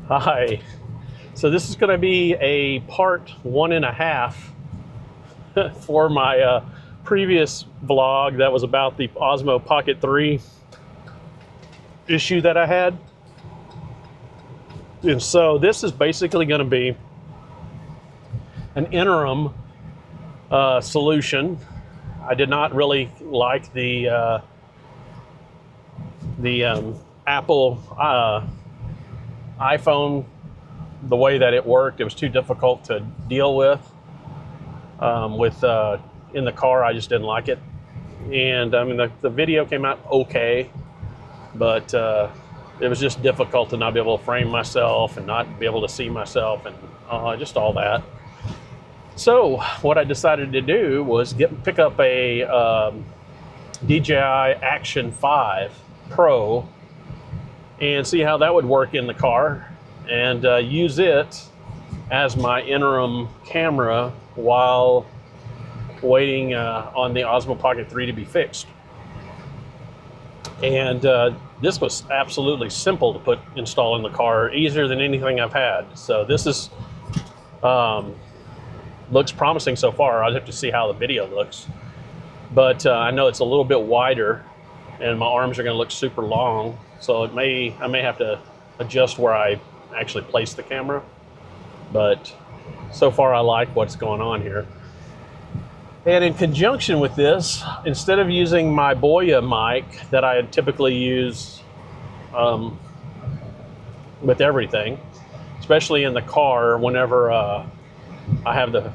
Hi. So this is going to be a part 1.5 for my previous vlog that was about the Osmo Pocket 3 issue that I had. And so this is basically going to be an interim solution. I did not really like the Apple iPhone, the way that it worked. It was too difficult to deal with. In the car, I just didn't like it. And I mean, the video came out okay, but it was just difficult to not be able to frame myself and not be able to see myself and just all that. So what I decided to do was pick up a DJI Action 5 Pro and see how that would work in the car, and use it as my interim camera while waiting on the Osmo Pocket 3 to be fixed. And this was absolutely simple to install in the car, easier than anything I've had. So this is looks promising so far. I'll have to see how the video looks, but I know it's a little bit wider, and my arms are going to look super long. So I may have to adjust where I actually place the camera. But so far, I like what's going on here. And in conjunction with this, instead of using my Boya mic that I typically use with everything, especially in the car whenever I have the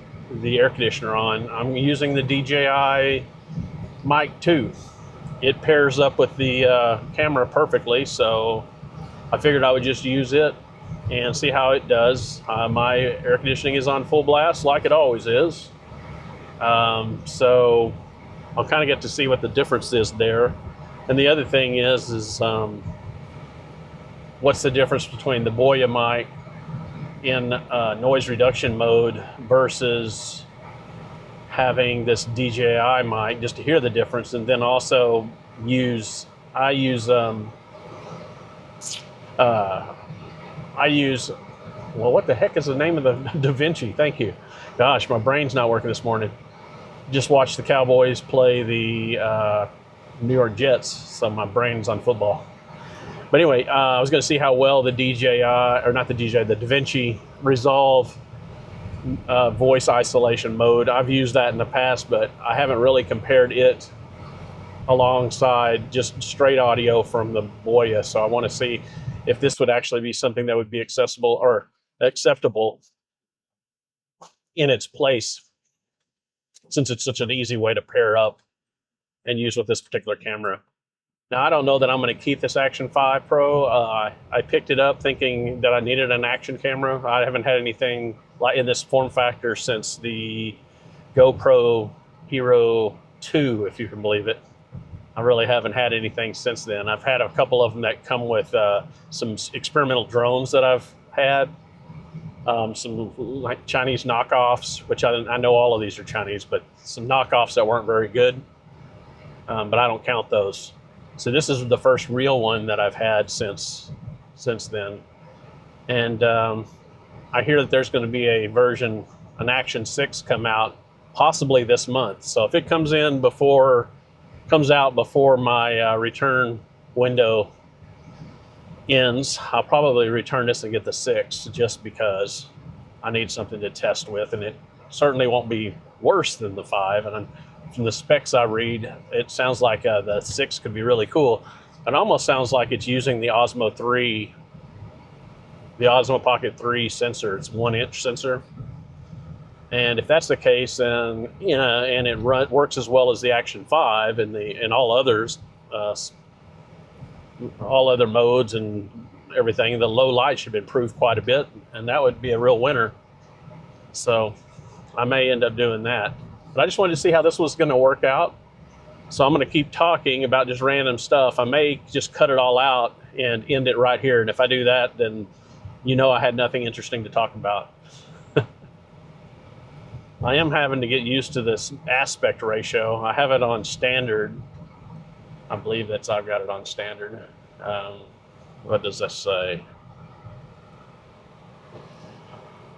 air conditioner on, I'm using the DJI Mic 2. It pairs up with the camera perfectly, so I figured I would just use it and see how it does. My air conditioning is on full blast, like it always is. So I'll kind of get to see what the difference is there. And the other thing is what's the difference between the Boya mic in noise reduction mode versus having this DJI mic, just to hear the difference. And then also I use well, what the heck is the name of the DaVinci? Thank you. Gosh, my brain's not working this morning. Just watched the Cowboys play the New York Jets, so my brain's on football. But anyway, I was going to see how well the the DaVinci Resolve voice isolation mode. I've used that in the past, but I haven't really compared it alongside just straight audio from the Boya. So I want to see if this would actually be something that would be accessible or acceptable in its place, since it's such an easy way to pair up and use with this particular camera. Now, I don't know that I'm going to keep this Action 5 Pro. I picked it up thinking that I needed an action camera. I haven't had anything like in this form factor since the GoPro Hero 2, if you can believe it. I really haven't had anything since then. I've had a couple of them that come with some experimental drones that I've had. Some like Chinese knockoffs, which I know all of these are Chinese, but some knockoffs that weren't very good. But I don't count those. So this is the first real one that I've had since then. And I hear that there's going to be an Action 6 come out possibly this month. So if it comes out before my return window ends, I'll probably return this and get the 6, just because I need something to test with, and it certainly won't be worse than the 5. And from the specs I read, it sounds like the 6 could be really cool. It almost sounds like it's using the Osmo Pocket 3 sensor. It's 1-inch sensor. And if that's the case, then and it works as well as the Action 5 and all others, all other modes and everything, the low light should improve quite a bit, and that would be a real winner. So I may end up doing that. But I just wanted to see how this was going to work out. So I'm going to keep talking about just random stuff. I may just cut it all out and end it right here. And if I do that, then I had nothing interesting to talk about. I am having to get used to this aspect ratio. I have it on standard. I believe I've got it on standard. What does this say?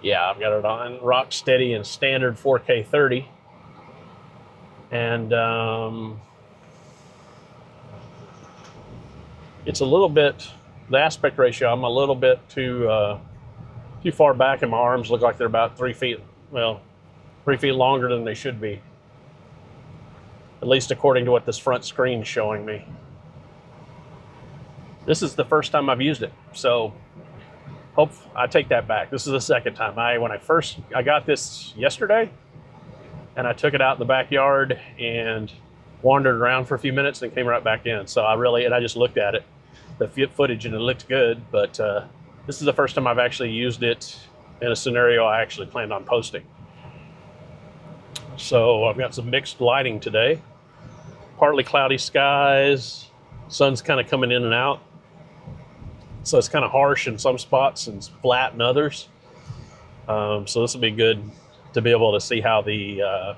Yeah, I've got it on rock steady and standard 4K 30. And it's a little bit, the aspect ratio, I'm a little bit too far back, and my arms look like they're about 3 feet, well, 3 feet longer than they should be. At least according to what this front screen is showing me. This is the first time I've used it, so I take that back. This is the second time. When I got this yesterday, and I took it out in the backyard and wandered around for a few minutes and came right back in. So I just looked at it, the footage, and it looked good, but this is the first time I've actually used it in a scenario I actually planned on posting. So I've got some mixed lighting today. Partly cloudy skies, sun's kind of coming in and out. So it's kind of harsh in some spots and flat in others. So this will be good to be able to see how the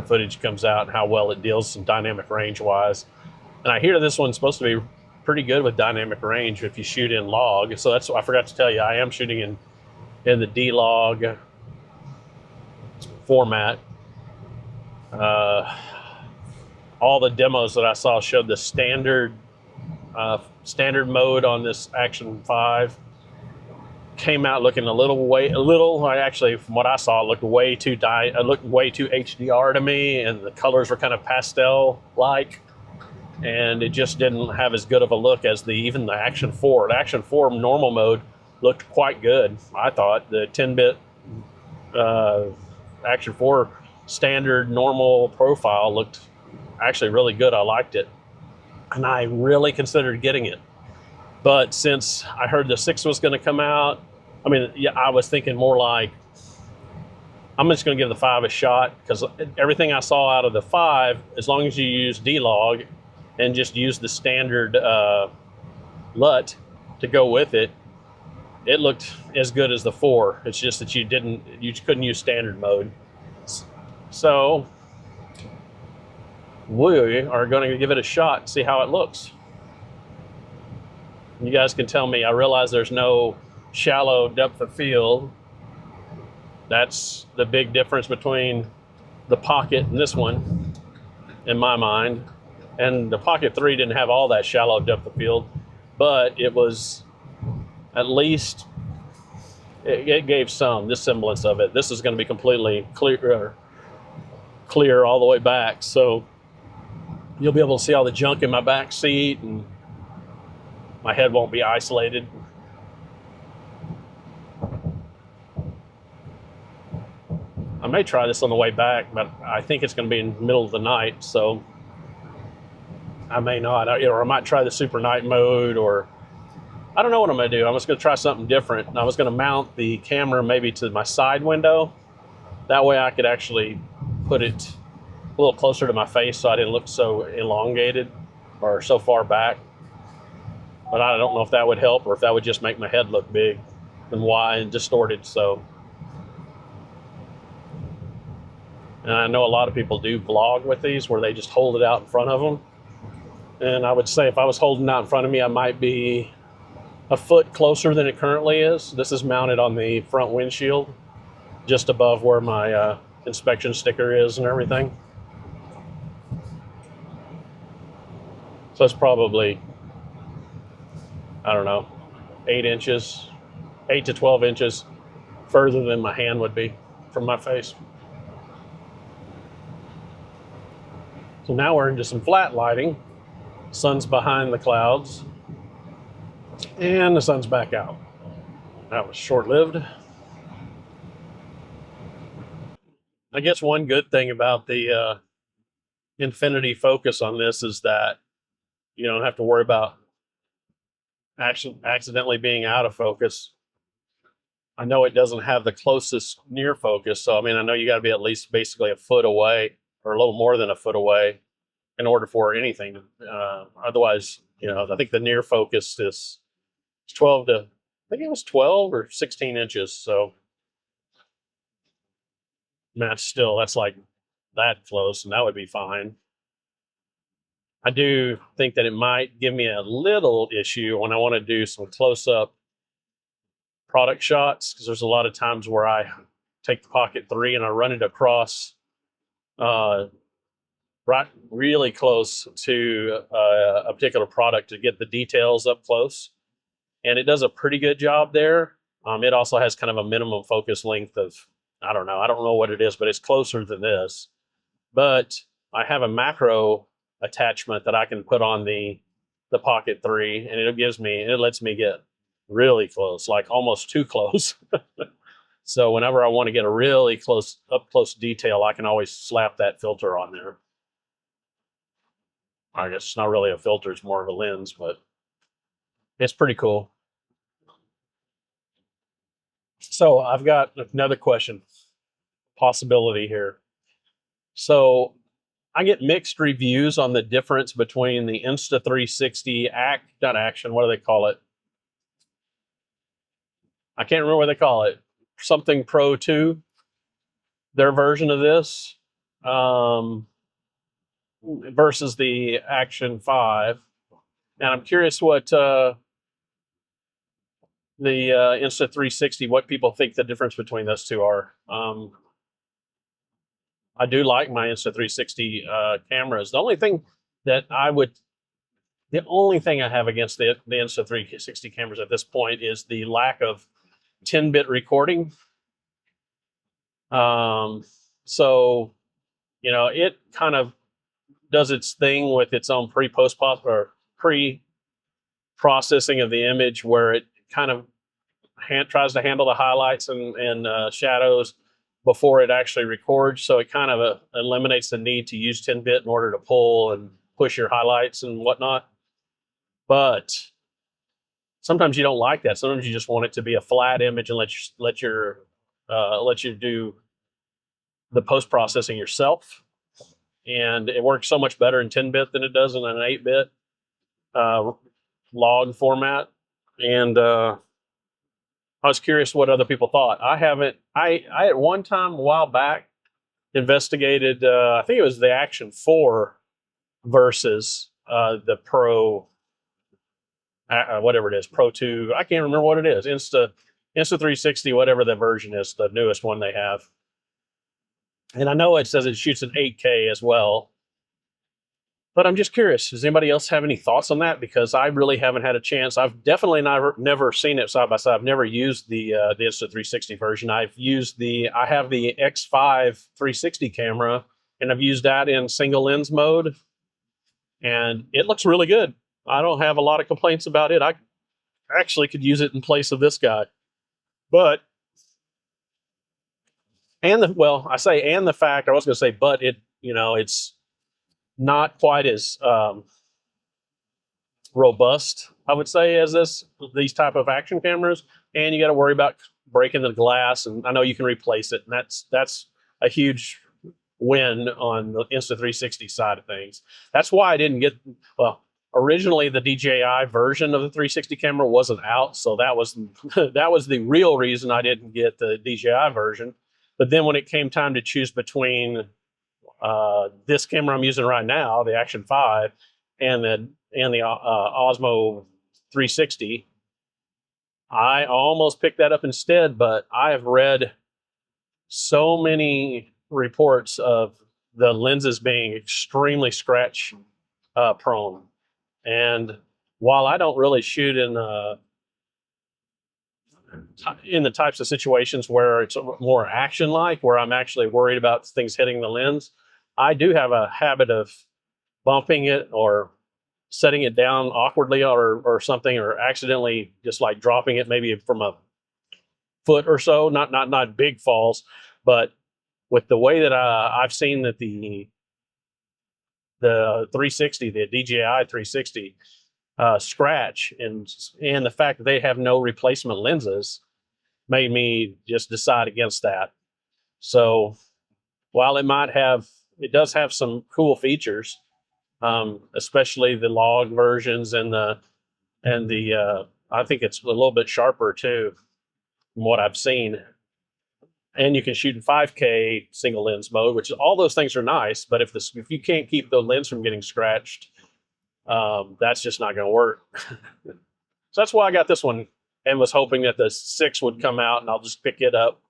footage comes out and how well it deals in dynamic range wise. And I hear this one's supposed to be pretty good with dynamic range if you shoot in log. So that's what I forgot to tell you. I am shooting in the D-Log format. All the demos that I saw showed the standard mode on this Action 5 came out looking actually from what I saw, it looked way too HDR to me, and the colors were kind of pastel like, and it just didn't have as good of a look as even the Action 4. The Action 4 normal mode looked quite good. I thought the 10-bit Action 4 standard normal profile looked actually really good. I liked it, and I really considered getting it. But since I heard the 6 was going to come out, I was thinking more like, I'm just going to give the 5 a shot, because everything I saw out of the 5, as long as you use D-Log and just use the standard LUT to go with it, it looked as good as the 4. It's just that you couldn't use standard mode. So we are going to give it a shot and see how it looks. You guys can tell me. I realize there's no shallow depth of field. That's the big difference between the Pocket and this one, in my mind. And the Pocket 3 didn't have all that shallow depth of field, but it was at least, it gave some semblance of it. This is going to be completely clear all the way back, so you'll be able to see all the junk in my back seat, and my head won't be isolated. I may try this on the way back, but I think it's going to be in the middle of the night, so I may not. Or I might try the super night mode, or I don't know what I'm going to do. I'm just going to try something different. And I was going to mount the camera maybe to my side window. That way I could actually put it a little closer to my face so I didn't look so elongated or so far back. But I don't know if that would help, or if that would just make my head look big and wide and distorted. So, and I know a lot of people do vlog with these where they just hold it out in front of them. And I would say if I was holding it out in front of me, I might be a foot closer than it currently is. This is mounted on the front windshield, just above where my inspection sticker is and everything. So it's probably, I don't know, 8 to 12 inches further than my hand would be from my face. So now we're into some flat lighting. Sun's behind the clouds, and the sun's back out. That was short-lived. I guess one good thing about the infinity focus on this is that you don't have to worry about accidentally being out of focus. I know it doesn't have the closest near focus, so I know you got to be at least basically a foot away, or a little more than a foot away, in order for anything. Otherwise, I think the near focus is 12 to, I think it was 12 or 16 inches. So that's like that close, and that would be fine. I do think that it might give me a little issue when I want to do some close-up product shots, because there's a lot of times where I take the Pocket 3 and I run it across right really close to a particular product to get the details up close. And it does a pretty good job there. It also has kind of a minimum focus length of, I don't know what it is, but it's closer than this. But I have a macro attachment that I can put on the Pocket 3, and it lets me get really close, like almost too close. So whenever I want to get a really up close detail, I can always slap that filter on there. I guess it's not really a filter, it's more of a lens, but it's pretty cool. So I've got another question, possibility here. So I get mixed reviews on the difference between the Insta360 not action, what do they call it? I can't remember what they call it. Something Pro 2, their version of this, versus the Action 5. And I'm curious what the Insta360, what people think the difference between those two are. I do like my Insta360 cameras. The only thing I have against the Insta360 cameras at this point is the lack of 10-bit recording. So, it kind of does its thing with its own pre-processing of the image, where it kind of tries to handle the highlights and shadows before it actually records. So it kind of eliminates the need to use 10-bit in order to pull and push your highlights and whatnot. But sometimes you don't like that. Sometimes you just want it to be a flat image and let you do the post-processing yourself. And it works so much better in 10-bit than it does in an 8-bit log format. And I was curious what other people thought. I at one time, a while back, investigated, I think it was the Action 4 versus the Pro, whatever it is, Pro 2. I can't remember what it is. Insta360, whatever the version is, the newest one they have. And I know it says it shoots in 8K as well. But I'm just curious, does anybody else have any thoughts on that? Because I really haven't had a chance. I've definitely never seen it side by side. I've never used the Insta360 version. I have the X5 360 camera, and I've used that in single lens mode, and it looks really good. I don't have a lot of complaints about it. I actually could use it in place of this guy. But it's not quite as robust, I would say, as these type of action cameras, and you got to worry about breaking the glass. And I know you can replace it, and that's a huge win on the Insta360 side of things. That's why I didn't get. Well, originally the DJI version of the 360 camera wasn't out, so that was the real reason I didn't get the DJI version. But then when it came time to choose between this camera I'm using right now, the Action 5, and the Osmo 360, I almost picked that up instead. But I have read so many reports of the lenses being extremely scratch prone, and while I don't really shoot in the types of situations where it's more action-like, where I'm actually worried about things hitting the lens, I do have a habit of bumping it or setting it down awkwardly or something, or accidentally just like dropping it maybe from a foot or so. Not big falls, but with the way that I've seen that the 360, the DJI 360 scratch, and the fact that they have no replacement lenses made me just decide against that. So while it does have some cool features, especially the log versions and the I think it's a little bit sharper too, from what I've seen. And you can shoot in 5K single lens mode, which all those things are nice. But if you can't keep the lens from getting scratched, that's just not going to work. So that's why I got this one and was hoping that the 6 would come out and I'll just pick it up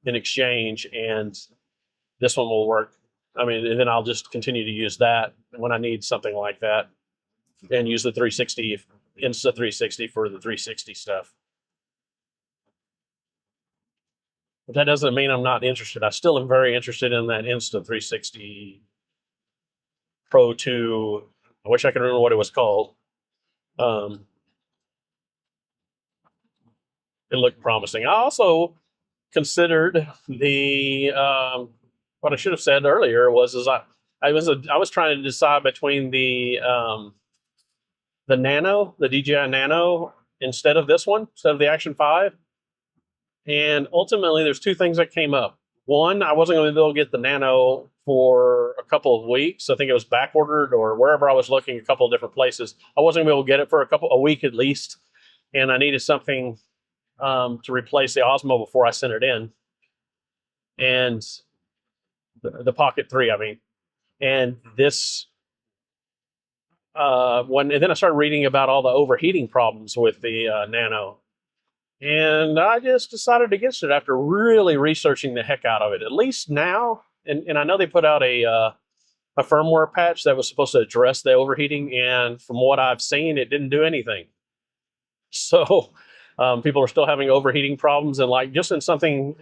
in exchange, and this one will work. I mean, and then I'll just continue to use that when I need something like that, and use the 360 Insta360 for the 360 stuff. But that doesn't mean I'm not interested. I still am very interested in that Insta360 Pro 2. I wish I could remember what it was called. It looked promising. I also considered the what I should have said earlier was I was trying to decide between the Nano, the DJI Nano, instead of this one, instead of the Action 5. And ultimately, there's two things that came up. One, I wasn't going to be able to get the Nano for a couple of weeks. I think it was back ordered, or wherever I was looking, a couple of different places. I wasn't going to be able to get it for a week at least, and I needed something to replace the Osmo before I sent it in, and the Pocket 3. I mean, and this and then I started reading about all the overheating problems with the Nano. And I just decided against it after really researching the heck out of it. At least now, and I know they put out a firmware patch that was supposed to address the overheating, and from what I've seen, it didn't do anything. So people are still having overheating problems, and like just in something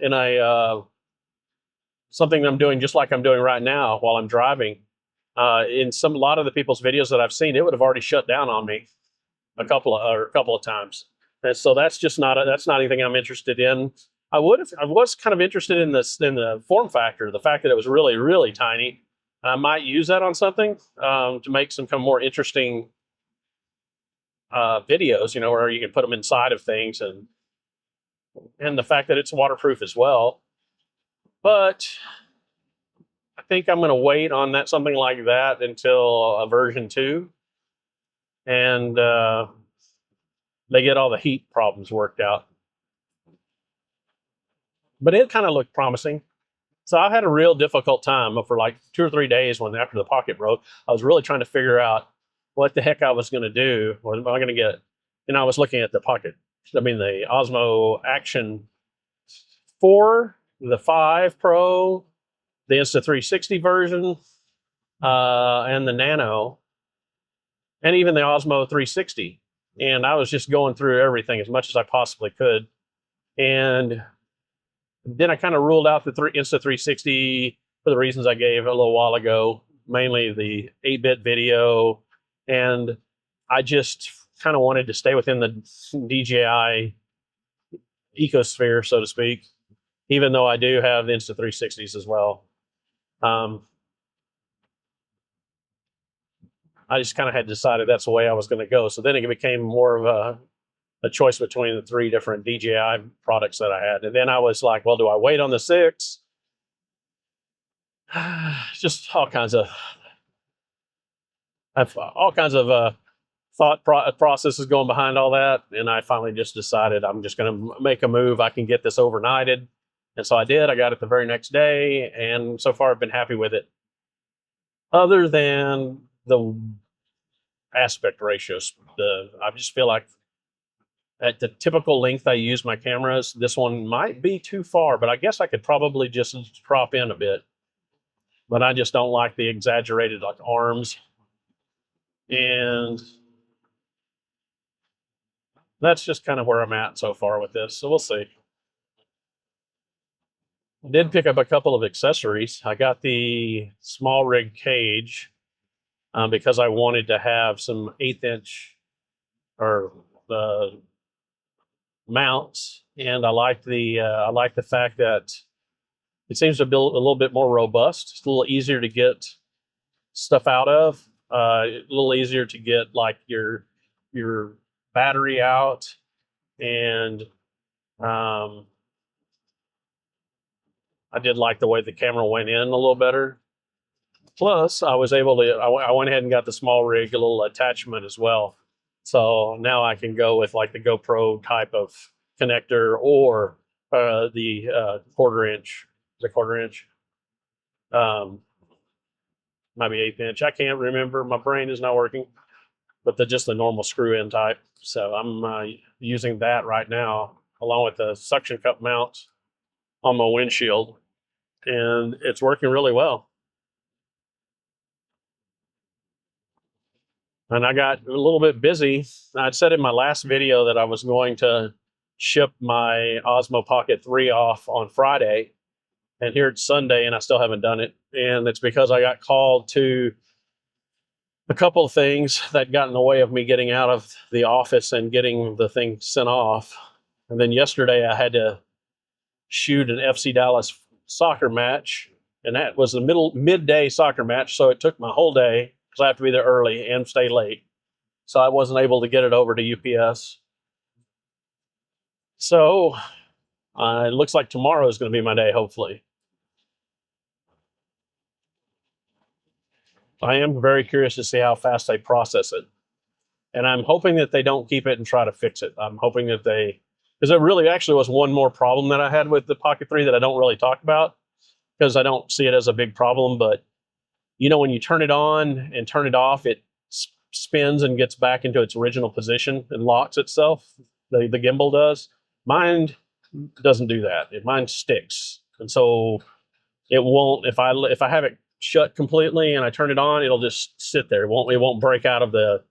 something I'm doing just like I'm doing right now while I'm driving. In a lot of the people's videos that I've seen, it would have already shut down on me a couple of times. And so that's just that's not anything I'm interested in. I was kind of interested in the form factor, the fact that it was really, really tiny. I might use that on something to make some kind of more interesting videos, where you can put them inside of things, and the fact that it's waterproof as well. But I think I'm going to wait on something like that until a version 2, and they get all the heat problems worked out. But it kind of looked promising. So I had a real difficult time for like 2 or 3 days after the Pocket broke. I was really trying to figure out what the heck I was going to do. What am I going to get? And I was looking at the Osmo Action 4, the 5 Pro, the Insta360 version, and the Nano, and even the Osmo 360. And I was just going through everything as much as I possibly could. And then I kind of ruled out the Insta360 for the reasons I gave a little while ago, mainly the 8-bit video. And I just kind of wanted to stay within the DJI ecosphere, so to speak, even though I do have the Insta360s as well. I just kind of had decided that's the way I was going to go. So then it became more of a choice between the 3 different DJI products that I had. And then I was like, well, do I wait on the 6? Just all kinds of thought processes going behind all that. And I finally just decided I'm just going to make a move. I can get this overnighted. And so I did. I got it the very next day. And so far I've been happy with it. Other than the aspect ratios, I just feel like at the typical length I use my cameras, this one might be too far, but I guess I could probably just drop in a bit. But I just don't like the exaggerated like arms. And that's just kind of where I'm at so far with this. So we'll see. I did pick up a couple of accessories. I got the small rig cage because I wanted to have some 1/8 inch or mounts, and I like the fact that it seems to be a little bit more robust. It's a little easier to get stuff out of, a little easier to get like your battery out, and I did like the way the camera went in a little better. Plus, I was able to, I went ahead and got the small rig, a little attachment as well. So now I can go with like the GoPro type of connector, or the quarter inch, maybe 1/8 inch. I can't remember. My brain is not working. but just the normal screw-in type. So I'm using that right now, along with the suction cup mounts on my windshield, and it's working really well. And I got a little bit busy. I'd said in my last video that I was going to ship my Osmo Pocket 3 off on Friday, and here it's Sunday and I still haven't done it. And it's because I got called to a couple of things that got in the way of me getting out of the office and getting the thing sent off. And then yesterday I had to shoot an FC Dallas soccer match, and that was the midday soccer match, so it took my whole day because I have to be there early and stay late. So I wasn't able to get it over to UPS. So it looks like tomorrow is going to be my day, hopefully. I am very curious to see how fast they process it. And I'm hoping that they don't keep it and try to fix it. I'm hoping that because there really actually was one more problem that I had with the Pocket 3 that I don't really talk about because I don't see it as a big problem. But, when you turn it on and turn it off, it spins and gets back into its original position and locks itself. The gimbal does. Mine doesn't do that. Mine sticks. And so it won't, if I have it shut completely and I turn it on, it'll just sit there. It won't break out of the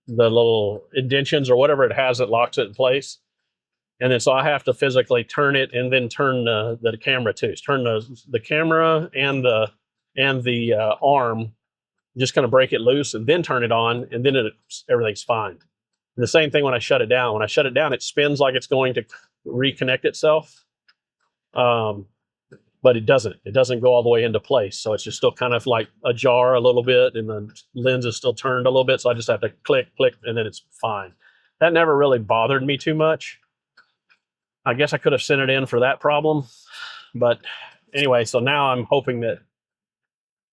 little indentions or whatever it has that locks it in place. And then so I have to physically turn it and then turn the camera too. Turn the camera and the arm, just kind of break it loose and then turn it on, and then everything's fine. And the same thing when I shut it down. When I shut it down, it spins like it's going to reconnect itself. But it doesn't. It doesn't go all the way into place. So it's just still kind of like ajar a little bit, and the lens is still turned a little bit. So I just have to click, and then it's fine. That never really bothered me too much. I guess I could have sent it in for that problem. But anyway, so now I'm hoping that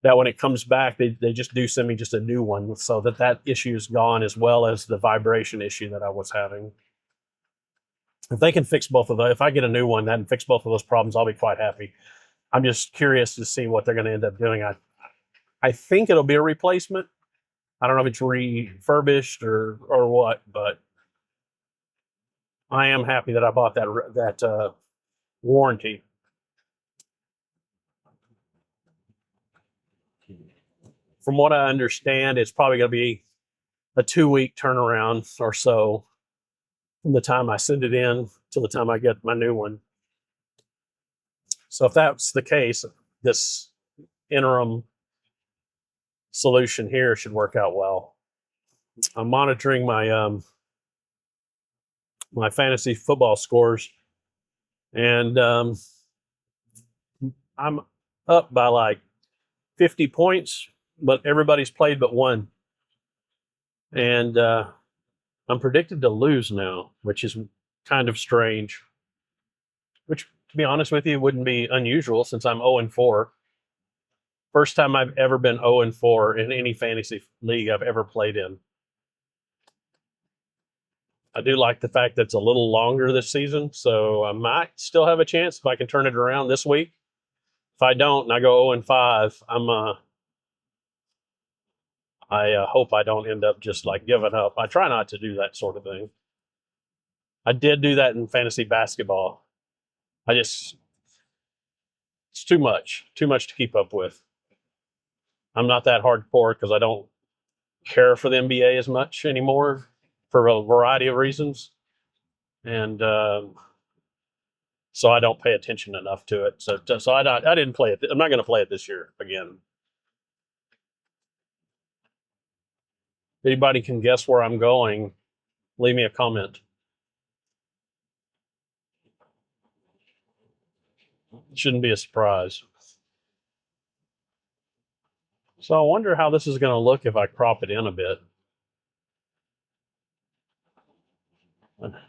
when it comes back, they just do send me just a new one so that issue is gone, as well as the vibration issue that I was having. If they can fix both of those, if I get a new one that can fix both of those problems, I'll be quite happy. I'm just curious to see what they're going to end up doing. I think it'll be a replacement. I don't know if it's refurbished or what, but I am happy that I bought that warranty. From what I understand, it's probably going to be a 2-week turnaround or so from the time I send it in till the time I get my new one. So if that's the case, this interim solution here should work out well. I'm monitoring my my fantasy football scores, and I'm up by like 50 points, but everybody's played but one. And I'm predicted to lose now, which is kind of strange. Which, to be honest with you, wouldn't be unusual since I'm 0-4. First time I've ever been 0-4 in any fantasy league I've ever played in. I do like the fact that it's a little longer this season, so I might still have a chance if I can turn it around this week. If I don't and I go 0-5, I hope I don't end up just like giving up. I try not to do that sort of thing. I did do that in fantasy basketball. It's too much to keep up with. I'm not that hardcore because I don't care for the NBA as much anymore for a variety of reasons. And so I don't pay attention enough to it. So I didn't play it. I'm not going to play it this year again. If anybody can guess where I'm going, leave me a comment. It shouldn't be a surprise. So I wonder how this is going to look if I crop it in a bit.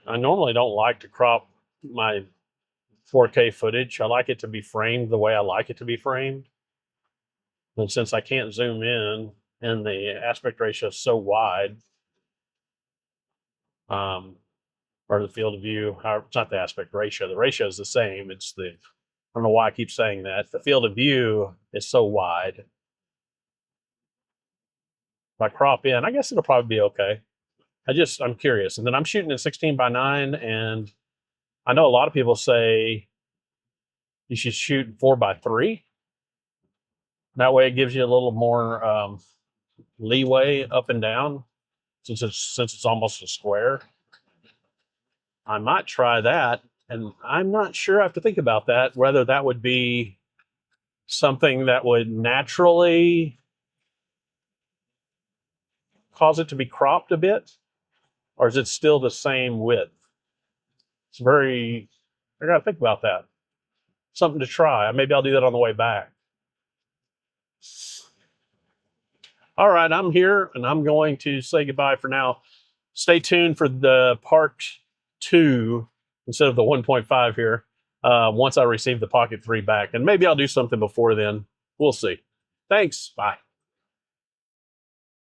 I normally don't like to crop my 4K footage. I like it to be framed the way I like it to be framed. And since I can't zoom in and the aspect ratio is so wide, or the field of view, it's not the aspect ratio. The ratio is the same. I don't know why I keep saying that. The field of view is so wide If I crop in, I guess it'll probably be okay. I'm curious. And then I'm shooting at 16:9, and I know a lot of people say you should shoot 4:3. That way it gives you a little more leeway up and down since it's almost a square. I might try that, and I'm not sure. I have to think about that, whether that would be something that would naturally cause it to be cropped a bit, or is it still the same width? I gotta think about that. Something to try. Maybe I'll do that on the way back. All right, I'm here and I'm going to say goodbye for now. Stay tuned for the part 2 instead of the 1.5 here once I receive the Pocket 3 back. And maybe I'll do something before then. We'll see. Thanks. Bye.